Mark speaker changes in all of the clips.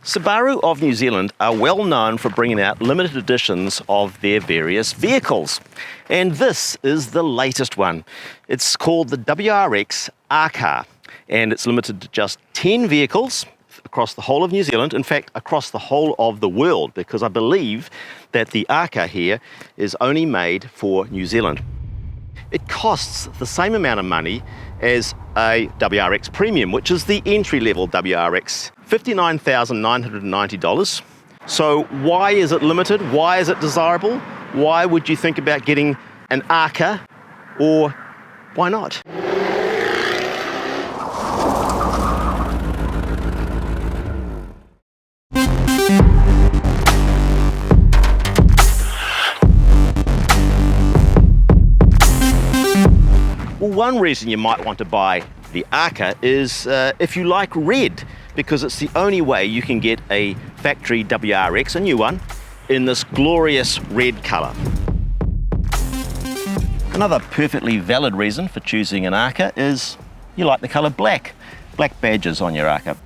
Speaker 1: Subaru of New Zealand are well known for bringing out limited editions of their various vehicles. And this is the latest one. It's called the WRX AKA, and it's limited to just 10 vehicles across the whole of New Zealand, in fact across the whole of the world, because I believe that the AKA here is only made for New Zealand. It costs the same amount of money as a WRX Premium, which is the entry-level WRX, $59,990. So why is it limited? Why is it desirable? Why would you think about getting an AKA, or why not? Well, one reason you might want to buy the AKA is if you like red, because it's the only way you can get a factory WRX, a new one, in this glorious red colour. Another perfectly valid reason for choosing an AKA is you like the colour black. Black badges on your AKA.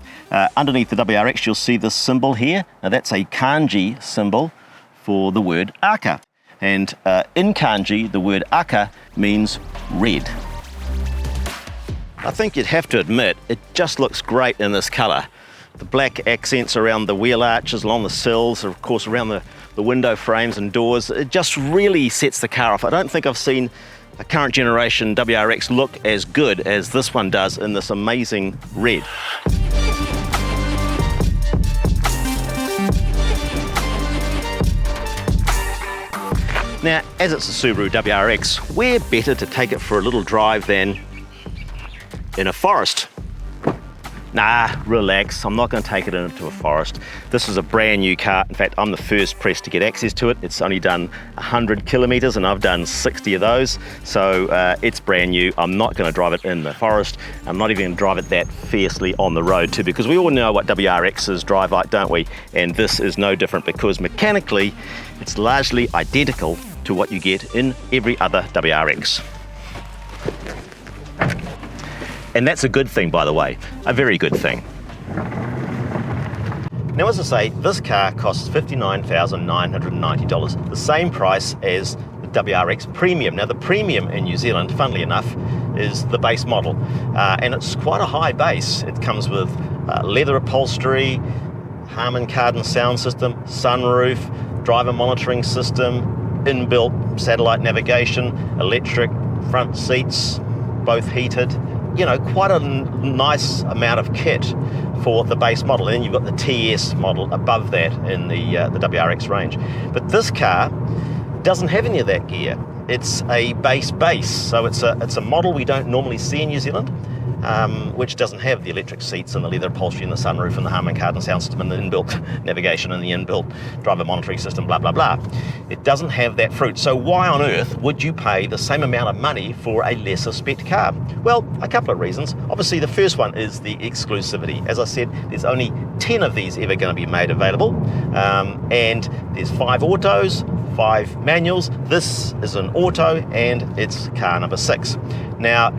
Speaker 1: Underneath the WRX you'll see this symbol here. Now that's a kanji symbol for the word AKA. And in kanji the word AKA means red. I think you'd have to admit, it just looks great in this colour. The black accents around the wheel arches, along the sills, of course around the window frames and doors, it just really sets the car off. I don't think I've seen a current generation WRX look as good as this one does in this amazing red. Now, as it's a Subaru WRX, where better to take it for a little drive than in a forest? Nah, relax, I'm not going to take it into a forest. This is a brand new car. In fact, I'm the first press to get access to it. It's only done 100 kilometres and I've done 60 of those. So it's brand new. I'm not going to drive it in the forest. I'm not even going to drive it that fiercely on the road too, because we all know what WRXs drive like, don't we? And this is no different, because mechanically it's largely identical to what you get in every other WRX. And that's a good thing, by the way, a very good thing. Now, as I say, this car costs $59,990, the same price as the WRX Premium. Now, the Premium in New Zealand, funnily enough, is the base model, and it's quite a high base. It comes with leather upholstery, Harman Kardon sound system, sunroof, driver monitoring system, inbuilt satellite navigation, electric front seats, both heated. You know, quite a nice amount of kit for the base model. And then you've got the TS model above that in the WRX range. But this car doesn't have any of that gear. It's a base, so it's a model we don't normally see in New Zealand, which doesn't have the electric seats and the leather upholstery and the sunroof and the Harman Kardon sound system and the inbuilt navigation and the inbuilt driver monitoring system, blah, blah, blah. It doesn't have that fruit. So why on earth would you pay the same amount of money for a lesser spec car? Well, a couple of reasons. Obviously, the first one is the exclusivity. As I said, there's only 10 of these ever going to be made available, and there's 5 autos, 5 manuals. This is an auto and it's car number 6. Now,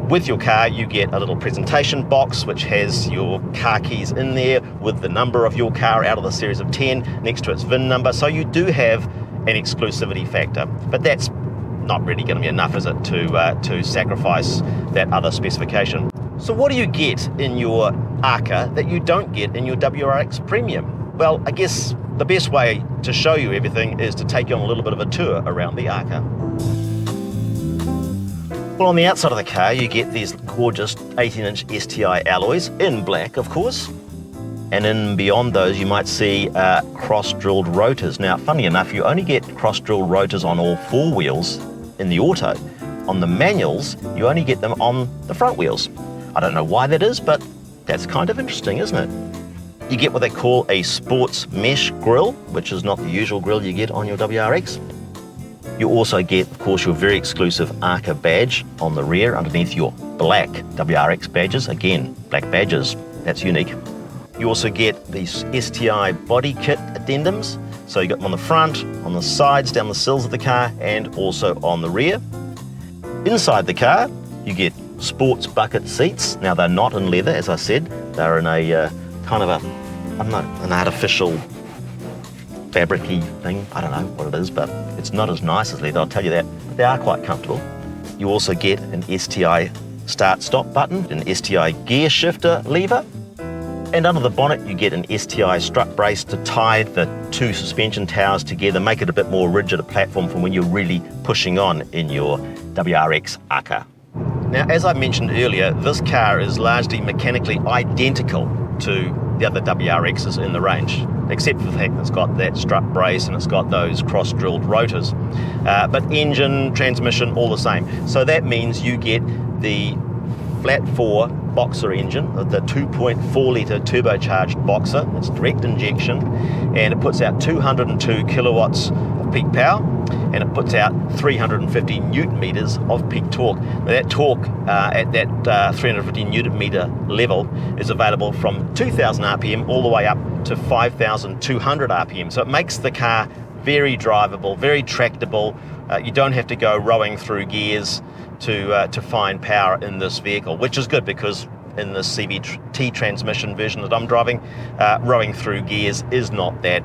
Speaker 1: with your car, you get a little presentation box which has your car keys in there with the number of your car out of the series of 10 next to its VIN number. So you do have an exclusivity factor, but that's not really going to be enough, is it, to sacrifice that other specification. So what do you get in your AKA that you don't get in your WRX Premium? Well, I guess the best way to show you everything is to take you on a little bit of a tour around the AKA. Well, on the outside of the car, you get these gorgeous 18-inch STI alloys, in black, of course. And in beyond those, you might see cross-drilled rotors. Now, funny enough, you only get cross-drilled rotors on all 4 wheels in the auto. On the manuals, you only get them on the front wheels. I don't know why that is, but that's kind of interesting, isn't it? You get what they call a sports mesh grille, which is not the usual grille you get on your WRX. You also get, of course, your very exclusive AKA badge on the rear underneath your black WRX badges. Again, black badges, that's unique. You also get these STI body kit addendums. So you got them on the front, on the sides, down the sills of the car, and also on the rear. Inside the car, you get sports bucket seats. Now, they're not in leather, as I said. They're in a kind of a I don't know, an artificial fabric-y thing. I don't know what it is, but it's not as nice as leather, I'll tell you that. But they are quite comfortable. You also get an STI start-stop button, an STI gear shifter lever, and under the bonnet you get an STI strut brace to tie the two suspension towers together, make it a bit more rigid a platform for when you're really pushing on in your WRX AKA. Now, as I mentioned earlier, this car is largely mechanically identical to the other WRXs in the range, except for the fact that it's got that strut brace and it's got those cross-drilled rotors. But engine, transmission, all the same. So that means you get the flat 4 boxer engine, the 2.4 litre turbocharged boxer. It's direct injection, and it puts out 202 kilowatts of peak power, and it puts out 350 newton meters of peak torque. Now that torque at that 350 newton meter level is available from 2,000 RPM all the way up to 5,200 RPM. So it makes the car very drivable, very tractable. You don't have to go rowing through gears to find power in this vehicle, which is good because in the CVT transmission version that I'm driving, rowing through gears is not that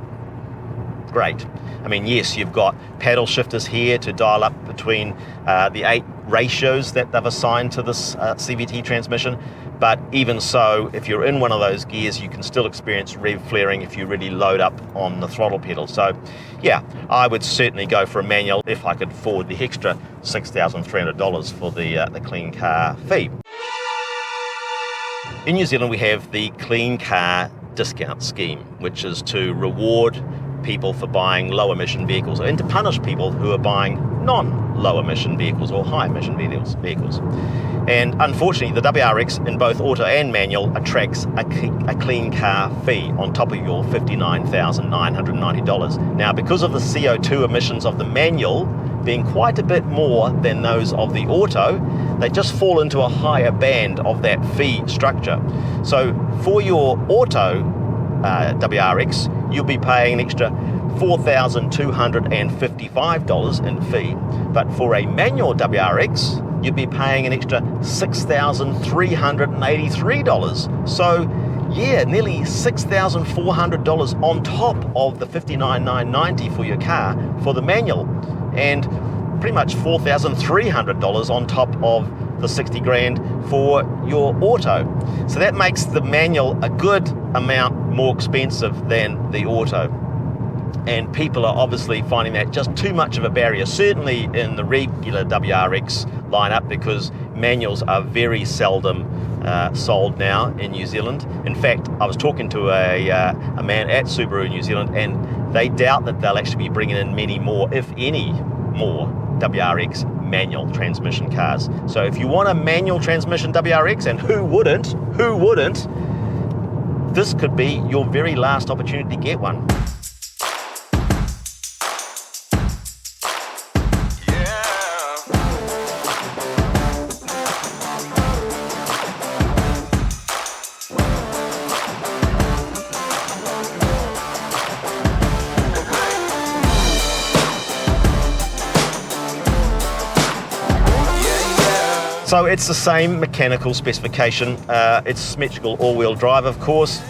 Speaker 1: great. I mean, yes, you've got paddle shifters here to dial up between the 8 ratios that they've assigned to this CVT transmission, but even so, if you're in one of those gears, you can still experience rev flaring if you really load up on the throttle pedal. So yeah, I would certainly go for a manual if I could afford the extra $6,300 for the clean car fee. In New Zealand, we have the Clean Car Discount Scheme, which is to reward people for buying low emission vehicles and to punish people who are buying non-low emission vehicles or high emission vehicles. And unfortunately, the WRX in both auto and manual attracts a clean car fee on top of your $59,990. Now, because of the CO2 emissions of the manual being quite a bit more than those of the auto, they just fall into a higher band of that fee structure. So for your auto WRX, you'll be paying an extra $4,255 in fee, but for a manual WRX, you'd be paying an extra $6,383. So yeah, nearly $6,400 on top of the $59,990 for your car for the manual, and pretty much $4,300 on top of the 60 grand for your auto. So that makes the manual a good amount more expensive than the auto. And people are obviously finding that just too much of a barrier, certainly in the regular WRX lineup, because manuals are very seldom sold now in New Zealand. In fact, I was talking to a man at Subaru New Zealand, and they doubt that they'll actually be bringing in many more, if any more, WRX manual transmission cars. So if you want a manual transmission WRX, and who wouldn't, this could be your very last opportunity to get one. So it's the same mechanical specification. It's symmetrical all-wheel drive, of course,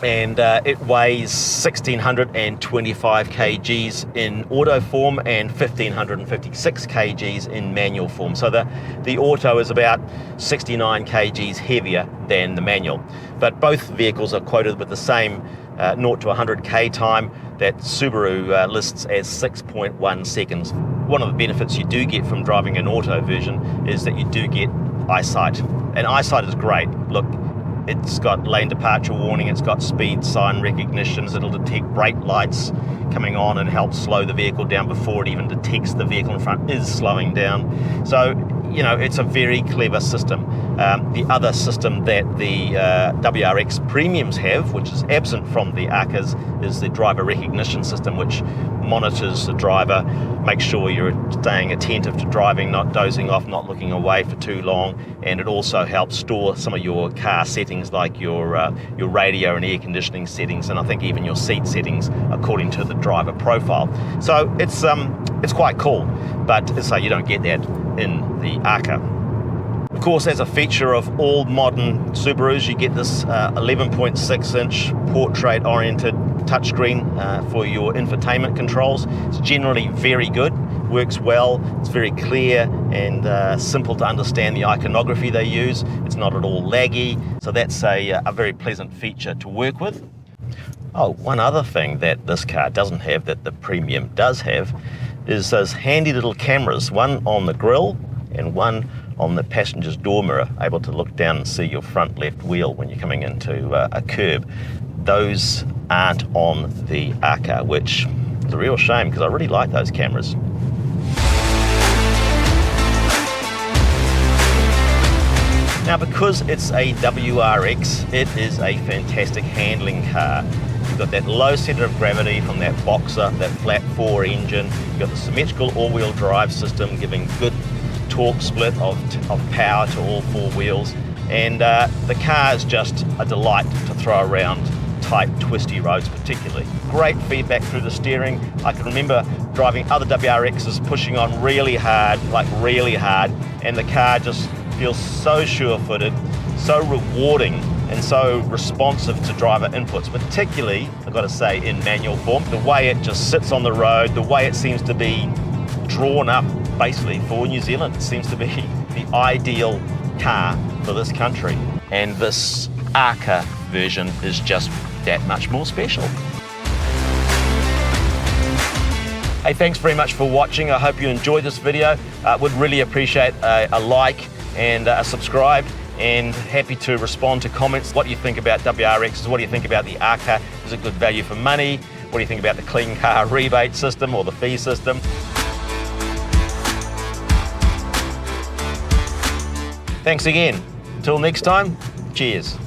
Speaker 1: and it weighs 1,625 kgs in auto form and 1,556 kgs in manual form. So the auto is about 69 kgs heavier than the manual. But both vehicles are quoted with the same 0 to 100k time that Subaru lists as 6.1 seconds. One of the benefits you do get from driving an auto version is that you do get eyesight. And eyesight is great. Look, it's got lane departure warning, it's got speed sign recognitions, it'll detect brake lights coming on and help slow the vehicle down before it even detects the vehicle in front is slowing down. So, you know, it's a very clever system. The other system that the WRX premiums have, which is absent from the AKAs, is the driver recognition system, which monitors the driver, makes sure you're staying attentive to driving, not dozing off, not looking away for too long, and it also helps store some of your car settings like your radio and air conditioning settings, and I think even your seat settings according to the driver profile. So it's quite cool, but so you don't get that in the AKA. Of course, as a feature of all modern Subarus, you get this 11.6-inch portrait-oriented touchscreen for your infotainment controls. It's generally very good, works well, it's very clear and simple to understand the iconography they use. It's not at all laggy, so that's a very pleasant feature to work with. Oh, one other thing that this car doesn't have that the Premium does have is those handy little cameras, one on the grille and one on the passenger's door mirror, able to look down and see your front left wheel when you're coming into a curb. Those aren't on the AKA, which is a real shame because I really like those cameras. Now, because it's a WRX, it is a fantastic handling car. You've got that low centre of gravity from that Boxer, that flat 4 engine. You've got the symmetrical all-wheel drive system giving good torque split of power to all 4 wheels. And the car is just a delight to throw around tight, twisty roads particularly. Great feedback through the steering. I can remember driving other WRXs pushing on really hard, and the car just feels so sure-footed, so rewarding, and so responsive to driver inputs, particularly, I've got to say, in manual form. The way it just sits on the road, the way it seems to be drawn up basically for New Zealand. It seems to be the ideal car for this country. And this AKA version is just that much more special. Hey, thanks very much for watching. I hope you enjoyed this video. Would really appreciate a like and a subscribe, and happy to respond to comments. What do you think about WRXs? What do you think about the AKA? Is it good value for money? What do you think about the clean car rebate system or the fee system? Thanks again. Until next time, cheers.